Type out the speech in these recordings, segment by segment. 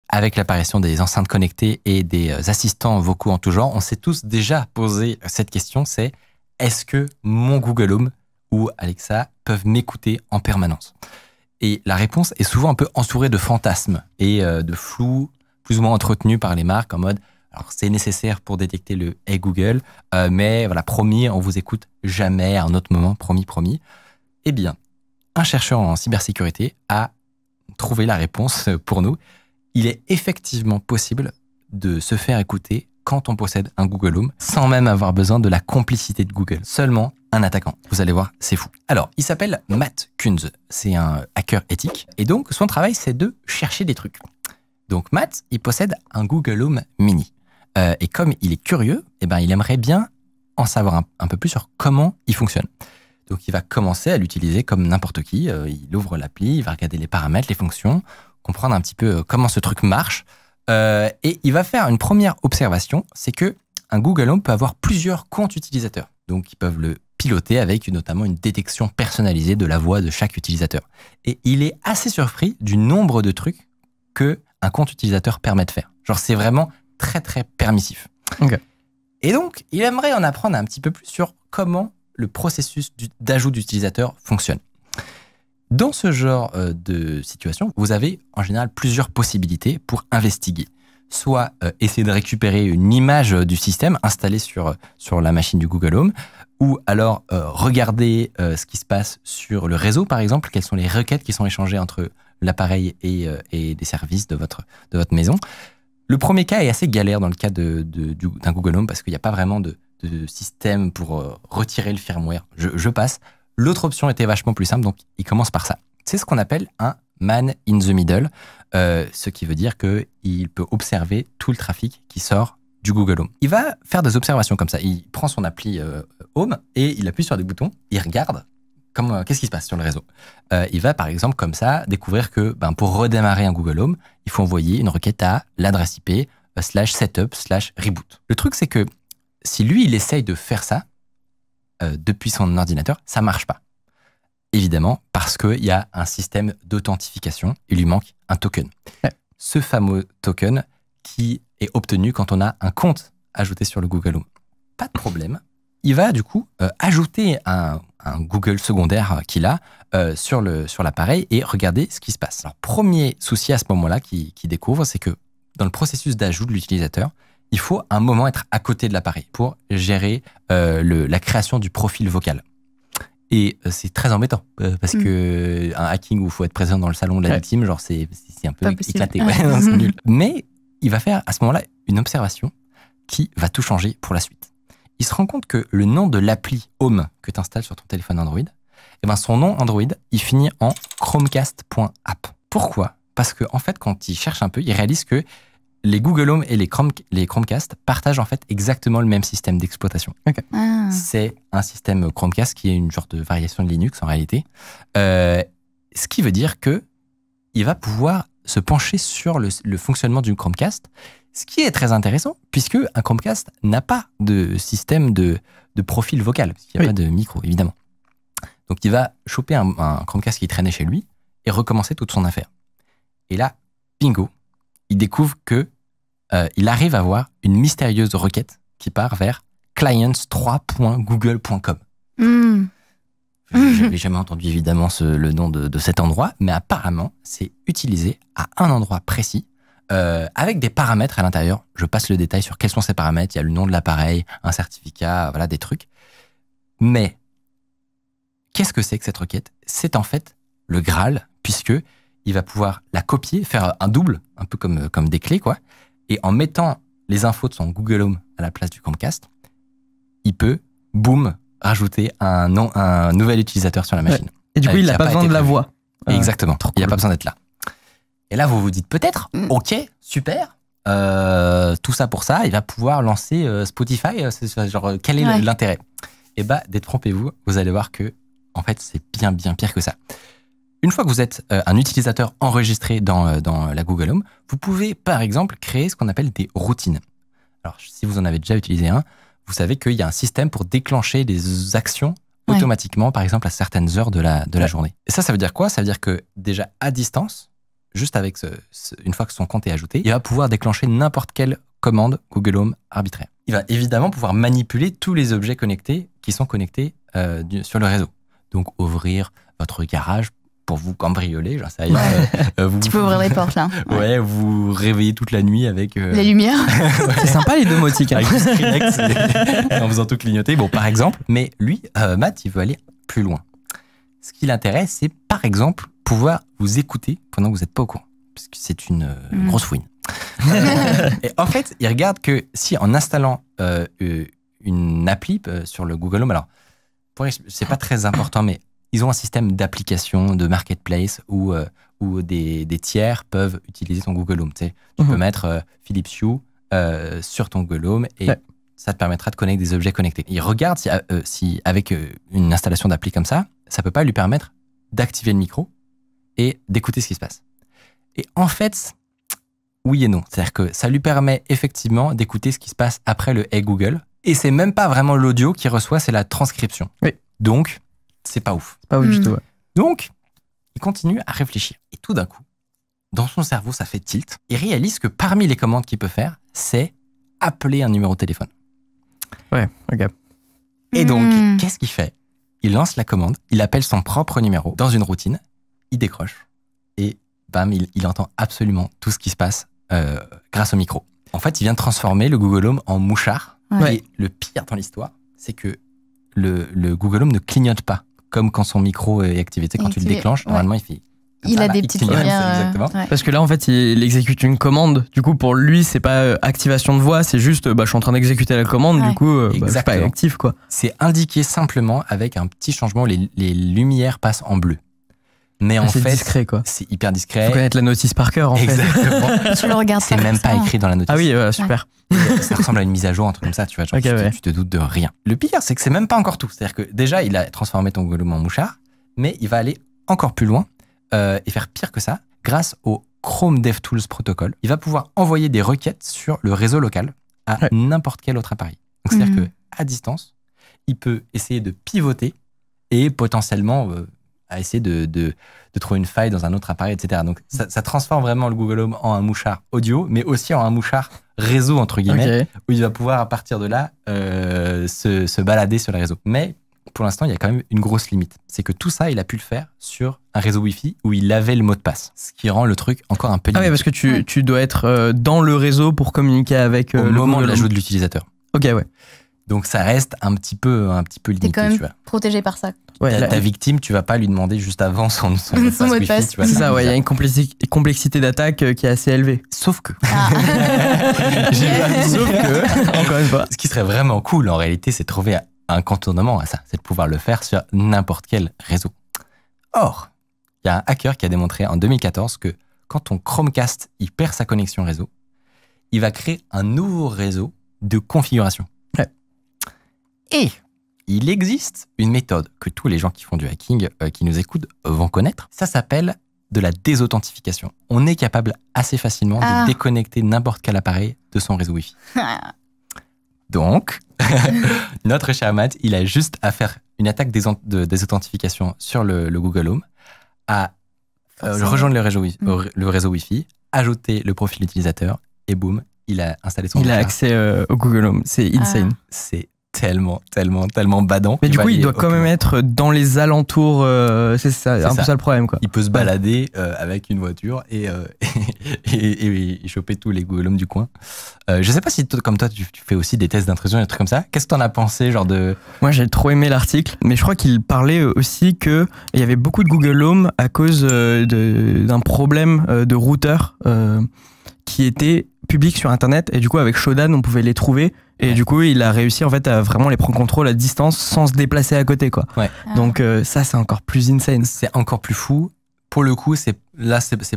avec l'apparition des enceintes connectées et des assistants vocaux en tout genre, on s'est tous déjà posé cette question, c'est est-ce que mon Google Home ou Alexa peuvent m'écouter en permanence? Et la réponse est souvent un peu entourée de fantasmes et de flou plus ou moins entretenu par les marques en mode alors c'est nécessaire pour détecter le Hey Google, mais voilà, promis, on vous écoute jamais à un autre moment, promis. Eh bien, un chercheur en cybersécurité a trouvé la réponse pour nous. Il est effectivement possible de se faire écouter quand on possède un Google Home sans même avoir besoin de la complicité de Google. Seulement un attaquant. Vous allez voir, c'est fou. Alors, il s'appelle Matt Kunz. C'est un hacker éthique. Et donc, son travail, c'est de chercher des trucs. Donc, Matt, il possède un Google Home Mini. Et comme il est curieux, eh ben, il aimerait bien en savoir un peu plus sur comment il fonctionne. Donc, il va commencer à l'utiliser comme n'importe qui. Il ouvre l'appli, il va regarder les paramètres, les fonctions, comprendre un petit peu comment ce truc marche. Et il va faire une première observation, c'est que un Google Home peut avoir plusieurs comptes utilisateurs. Donc, ils peuvent le piloter avec notamment une détection personnalisée de la voix de chaque utilisateur. Et il est assez surpris du nombre de trucs que un compte utilisateur permet de faire. Genre, c'est vraiment très, très permissif. Okay. Et donc, il aimerait en apprendre un petit peu plus sur comment le processus d'ajout d'utilisateurs fonctionne. Dans ce genre de situation, vous avez en général plusieurs possibilités pour investiguer. Soit essayer de récupérer une image du système installée sur la machine du Google Home, ou alors regarder ce qui se passe sur le réseau, par exemple, quelles sont les requêtes qui sont échangées entre l'appareil et des services de votre maison. Le premier cas est assez galère dans le cas d'un Google Home parce qu'il n'y a pas vraiment de système pour retirer le firmware. Je passe. L'autre option était vachement plus simple, donc il commence par ça. C'est ce qu'on appelle un man in the middle, ce qui veut dire qu'il peut observer tout le trafic qui sort du Google Home. Il va faire des observations comme ça. Il prend son appli Home et il appuie sur des boutons, il regarde qu'est-ce qui se passe sur le réseau. Il va par exemple comme ça découvrir que pour redémarrer un Google Home, il faut envoyer une requête à l'adresse IP /setup/reboot. Le truc c'est que si lui il essaye de faire ça depuis son ordinateur, ça marche pas. Évidemment, parce qu'il y a un système d'authentification, il lui manque un token. Ouais. Ce fameux token qui est obtenu quand on a un compte ajouté sur le Google Home. Pas de problème. Il va du coup ajouter un Google secondaire qu'il a sur l'appareil et regarder ce qui se passe. Alors, premier souci à ce moment-là qu'il découvre, c'est que dans le processus d'ajout de l'utilisateur, il faut un moment être à côté de l'appareil pour gérer la création du profil vocal. Et c'est très embêtant parce que un hacking où il faut être présent dans le salon de la victime, genre c'est un peu éclaté. Ouais, non, c'est nul. Mais il va faire à ce moment-là une observation qui va tout changer pour la suite. Il se rend compte que le nom de l'appli Home que tu installes sur ton téléphone Android, eh ben son nom Android, il finit en chromecast.app. Pourquoi? Parce que en fait, quand il cherche un peu, il réalise que les Google Home et les Chromecast partagent en fait exactement le même système d'exploitation. Okay. Ah. C'est un système Chromecast qui est une sorte de variation de Linux en réalité. Ce qui veut dire que il va pouvoir se pencher sur le fonctionnement du Chromecast, ce qui est très intéressant puisque un Chromecast n'a pas de système de profil vocal, parce qu'il n'y a pas de micro évidemment. Donc il va choper un Chromecast qui traînait chez lui et recommencer toute son affaire. Et là, bingo, il découvre que il arrive à avoir une mystérieuse requête qui part vers clients3.google.com. Je n'avais jamais entendu évidemment le nom de cet endroit, mais apparemment, c'est utilisé à un endroit précis, avec des paramètres à l'intérieur. Je passe le détail sur quels sont ces paramètres. Il y a le nom de l'appareil, un certificat, voilà, des trucs. Mais qu'est-ce que c'est que cette requête? C'est en fait le Graal, puisque il va pouvoir la copier, faire un double, un peu comme des clés, quoi. Et en mettant les infos de son Google Home à la place du Chromecast, il peut, boum, rajouter un nouvel utilisateur sur la machine. Ouais. Et du coup, il n'a pas besoin de la voix. Exactement. Il n'a pas besoin d'être là. Et là, vous vous dites peut-être, ok, super, tout ça pour ça, il va pouvoir lancer Spotify. Genre, quel est l'intérêt? Eh bien, détrompez-vous, vous allez voir que, en fait, c'est bien, bien pire que ça. Une fois que vous êtes un utilisateur enregistré dans la Google Home, vous pouvez par exemple créer ce qu'on appelle des routines. Alors, si vous en avez déjà utilisé un, vous savez qu'il y a un système pour déclencher des actions automatiquement, par exemple à certaines heures de la journée. Et ça veut dire quoi? Ça veut dire que déjà à distance, juste avec une fois que son compte est ajouté, il va pouvoir déclencher n'importe quelle commande Google Home arbitraire. Il va évidemment pouvoir manipuler tous les objets connectés qui sont connectés sur le réseau. Donc, ouvrir votre garage pour vous cambrioler, j'en sais rien. Tu peux ouvrir les portes, là. Ouais, vous réveillez toute la nuit avec... la lumière. C'est sympa, les domotiques. Avec du Skrillex en faisant tout clignoter, bon, par exemple. Mais lui, Matt, il veut aller plus loin. Ce qui l'intéresse, c'est, par exemple, pouvoir vous écouter pendant que vous n'êtes pas au courant. Parce que c'est une grosse fouine. Et en fait, il regarde que si en installant une appli sur le Google Home, alors, c'est pas très important, mais ils ont un système d'application, de marketplace où des tiers peuvent utiliser ton Google Home. Tu peux mettre Philips Hue sur ton Google Home et ça te permettra de connecter des objets connectés. Il regarde si avec une installation d'appli comme ça peut pas lui permettre d'activer le micro et d'écouter ce qui se passe. Et en fait, oui et non. C'est-à-dire que ça lui permet effectivement d'écouter ce qui se passe après le Hey Google. Et c'est même pas vraiment l'audio qu'il reçoit, c'est la transcription. Oui. Donc, c'est pas ouf. Pas ouf du tout, ouais. Donc, il continue à réfléchir. Et tout d'un coup, dans son cerveau, ça fait tilt. Il réalise que parmi les commandes qu'il peut faire, c'est appeler un numéro de téléphone. Ouais, ok. Et donc, qu'est-ce qu'il fait? Il lance la commande, il appelle son propre numéro dans une routine, il décroche et bam, il entend absolument tout ce qui se passe grâce au micro. En fait, il vient de transformer le Google Home en mouchard. Ouais. Et le pire dans l'histoire, c'est que le Google Home ne clignote pas, comme quand son micro est activé. Tu sais, quand tu le déclenches, normalement, il fait... Il a des petites lumières. Exactement. Ouais. Parce que là, en fait, il exécute une commande. Du coup, pour lui, c'est pas activation de voix, c'est juste, je suis en train d'exécuter la commande. Du coup, je suis pas actif, quoi. C'est indiqué simplement avec un petit changement, les lumières passent en bleu. Mais en fait, c'est discret, quoi. C'est hyper discret. Faut connaître la notice par cœur, en fait. Exactement. Tu le regardes. C'est même pas écrit dans la notice. Ah oui, super. Ça ressemble à une mise à jour, un truc comme ça, tu vois. Genre, tu te doutes de rien. Le pire, c'est que c'est même pas encore tout. C'est-à-dire que déjà, il a transformé ton Google Home en mouchard, mais il va aller encore plus loin et faire pire que ça. Grâce au Chrome DevTools Protocol, il va pouvoir envoyer des requêtes sur le réseau local à n'importe quel autre appareil. Donc, c'est-à-dire que à distance, il peut essayer de pivoter et potentiellement à essayer de trouver une faille dans un autre appareil, etc. Donc, ça transforme vraiment le Google Home en un mouchard audio, mais aussi en un mouchard réseau, entre guillemets, où il va pouvoir, à partir de là, se balader sur le réseau. Mais pour l'instant, il y a quand même une grosse limite. C'est que tout ça, il a pu le faire sur un réseau Wi-Fi où il avait le mot de passe. Ce qui rend le truc encore un peu limité. Ah oui, parce que tu dois être dans le réseau pour communiquer avec au le moment de l'ajout de l'utilisateur. Ok, ouais. Donc ça reste un petit peu limité. T'es quand même tu vois. protégé par ça. Ouais, ta victime, tu vas pas lui demander juste avant son mot de passe. C'est ça, ouais. Il y a une complexité d'attaque qui est assez élevée. Sauf que. Sauf que, encore une fois. Ce qui serait vraiment cool en réalité, c'est de trouver un contournement à ça. C'est de pouvoir le faire sur n'importe quel réseau. Or, il y a un hacker qui a démontré en 2014 que quand ton Chromecast il perd sa connexion réseau, il va créer un nouveau réseau de configuration. Ouais. Et il existe une méthode que tous les gens qui font du hacking, qui nous écoutent, vont connaître. Ça s'appelle de la désauthentification. On est capable assez facilement de déconnecter n'importe quel appareil de son réseau Wi-Fi. Donc, notre cher Matt, il a juste à faire une attaque de désauthentification sur le Google Home, à rejoindre le réseau Wi-Fi, ajouter le profil utilisateur, et boum, il a installé son Il a accès au Google Home. C'est insane. C'est tellement badant. Mais du coup, il doit quand même être dans les alentours. C'est ça, un peu ça le problème, quoi. Il peut se balader avec une voiture et choper tous les Google Home du coin. Je sais pas si, comme toi, tu fais aussi des tests d'intrusion et des trucs comme ça. Qu'est-ce que t'en as pensé, genre de... Moi, j'ai trop aimé l'article, mais je crois qu'il parlait aussi qu'il y avait beaucoup de Google Home à cause d'un problème de routeur qui était public sur Internet. Et du coup, avec Shodan, on pouvait les trouver. Et du coup, il a réussi en fait à vraiment les prendre contrôle à distance sans se déplacer à côté, quoi. Ouais. Donc ça, c'est encore plus insane. C'est encore plus fou. Pour le coup, c'est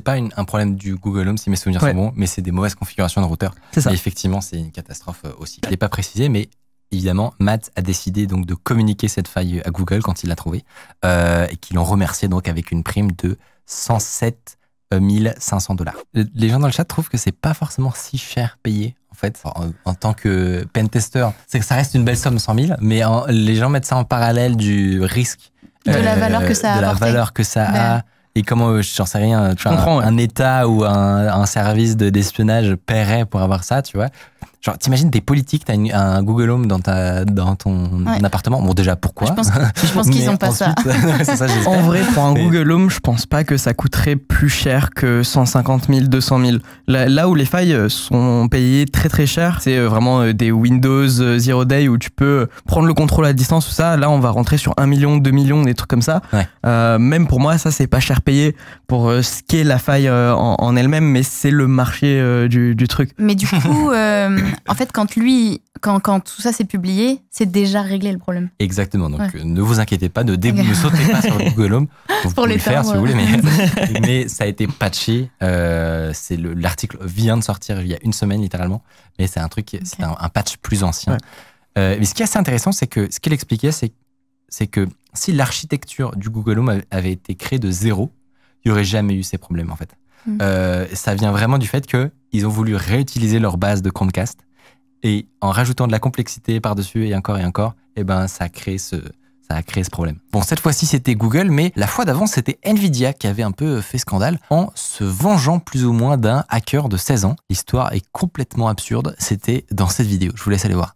pas un problème du Google Home si mes souvenirs sont bons, mais c'est des mauvaises configurations de routeur. C'est ça. Et effectivement, c'est une catastrophe aussi. Je l'ai pas précisé, mais évidemment, Matt a décidé donc de communiquer cette faille à Google quand il l'a trouvée, et qu'ils l'ont remercié donc avec une prime de 107 500 $. Les gens dans le chat trouvent que c'est pas forcément si cher payé. En fait, en tant que pentester, c'est que ça reste une belle somme, 100 000, mais les gens mettent ça en parallèle du risque. De la valeur que ça a. De la valeur que ça a, Et comment, j'en sais rien, tu vois, comprends, un État ou un service d'espionnage paierait pour avoir ça, tu vois. Genre, t'imagines des politiques, t'as un Google Home dans ton appartement. Bon, déjà, pourquoi? Je pense qu'ils n'ont pas ça. C'est ça, j'espère. En vrai, pour un Google Home, je pense pas que ça coûterait plus cher que 150 000, 200 000. Là où les failles sont payées très très cher, c'est vraiment des Windows Zero Day où tu peux prendre le contrôle à distance, tout ça. Là, on va rentrer sur 1 million, 2 millions, des trucs comme ça. Ouais. Même pour moi, ça, c'est pas cher payé pour ce qu'est la faille en elle-même, mais c'est le marché du truc. Mais du coup, en fait, quand tout ça s'est publié, c'est déjà réglé le problème. Exactement. Donc, ne vous inquiétez pas, ne sautez pas sur Google Home. Vous pouvez le faire si vous voulez, mais ça a été patché. L'article vient de sortir il y a une semaine, littéralement. Mais c'est un truc, c'est un patch plus ancien. Ouais. Mais ce qui est assez intéressant, c'est que ce qu'elle expliquait, c'est que si l'architecture du Google Home avait été créée de zéro, il n'y aurait jamais eu ces problèmes, en fait. Ça vient vraiment du fait qu'ils ont voulu réutiliser leur base de Chromecast et en rajoutant de la complexité par-dessus et encore, et ben ça a créé ce problème. Bon, cette fois-ci, c'était Google, mais la fois d'avant, c'était Nvidia qui avait un peu fait scandale en se vengeant plus ou moins d'un hacker de 16 ans. L'histoire est complètement absurde. C'était dans cette vidéo. Je vous laisse aller voir.